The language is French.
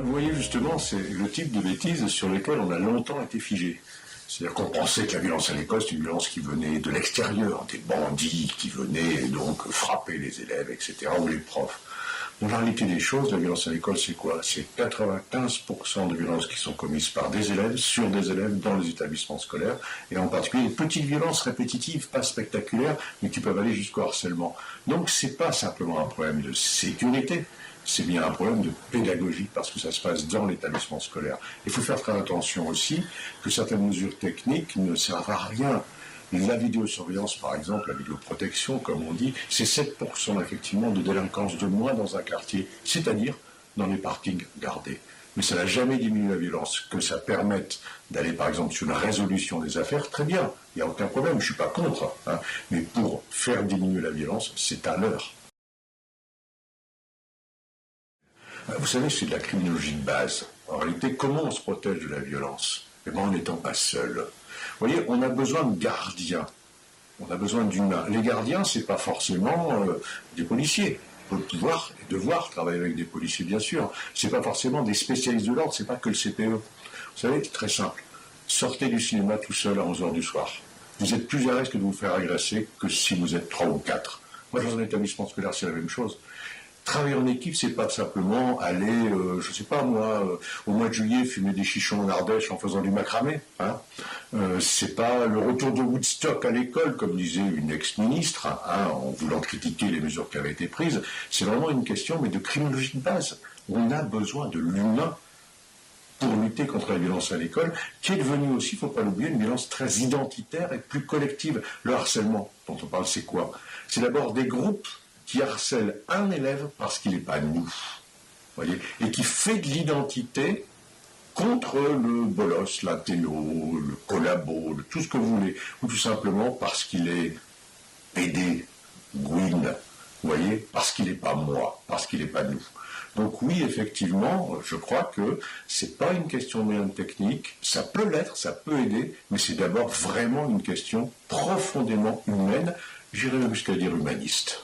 Vous voyez, justement, c'est le type de bêtises sur lesquelles on a longtemps été figé. C'est-à-dire qu'on pensait que la violence à l'école, c'est une violence qui venait de l'extérieur, des bandits qui venaient donc frapper les élèves, etc., ou les profs. Dans la réalité des choses, la violence à l'école, c'est quoi? C'est 95% de violences qui sont commises par des élèves, sur des élèves, dans les établissements scolaires, et en particulier des petites violences répétitives, pas spectaculaires, mais qui peuvent aller jusqu'au harcèlement. Donc c'est pas simplement un problème de sécurité, c'est bien un problème de pédagogie, parce que ça se passe dans l'établissement scolaire. Il faut faire très attention aussi que certaines mesures techniques ne servent à rien. La vidéosurveillance, par exemple, la vidéoprotection, comme on dit, c'est 7% effectivement de délinquance de moins dans un quartier, c'est-à-dire dans les parkings gardés. Mais ça n'a jamais diminué la violence. Que ça permette d'aller, par exemple, sur la résolution des affaires, très bien, il n'y a aucun problème, je ne suis pas contre. Hein. Mais pour faire diminuer la violence, c'est à l'heure. Vous savez, c'est de la criminologie de base. En réalité, comment on se protège de la violence? Eh bien, en n'étant pas seul. Vous voyez, on a besoin de gardiens. On a besoin d'humains. Les gardiens, c'est pas forcément des policiers. On peut pouvoir et devoir travailler avec des policiers, bien sûr. C'est pas forcément des spécialistes de l'ordre, c'est pas que le CPE. Vous savez, c'est très simple. Sortez du cinéma tout seul à 11h du soir. Vous êtes plus à l'aise que de vous faire agresser que si vous êtes 3 ou 4. Moi, dans un établissement scolaire, c'est la même chose. Travailler en équipe, c'est pas simplement aller, je sais pas moi, au mois de juillet, fumer des chichons en Ardèche en faisant du macramé. Hein. C'est pas le retour de Woodstock à l'école, comme disait une ex-ministre, hein, en voulant critiquer les mesures qui avaient été prises. C'est vraiment une question, mais de criminologie de base. On a besoin de l'humain pour lutter contre la violence à l'école, qui est devenue aussi, il ne faut pas l'oublier, une violence très identitaire et plus collective. Le harcèlement dont on parle, c'est quoi? C'est d'abord des groupes qui harcèle un élève parce qu'il n'est pas nous, voyez, et qui fait de l'identité contre le bolos, l'intello, le collabo, tout ce que vous voulez, ou tout simplement parce qu'il est PD, Gwyn, vous voyez, parce qu'il n'est pas moi, parce qu'il n'est pas nous. Donc oui, effectivement, je crois que c'est pas une question de moyens techniques, ça peut l'être, ça peut aider, mais c'est d'abord vraiment une question profondément humaine, j'irais même jusqu'à dire humaniste.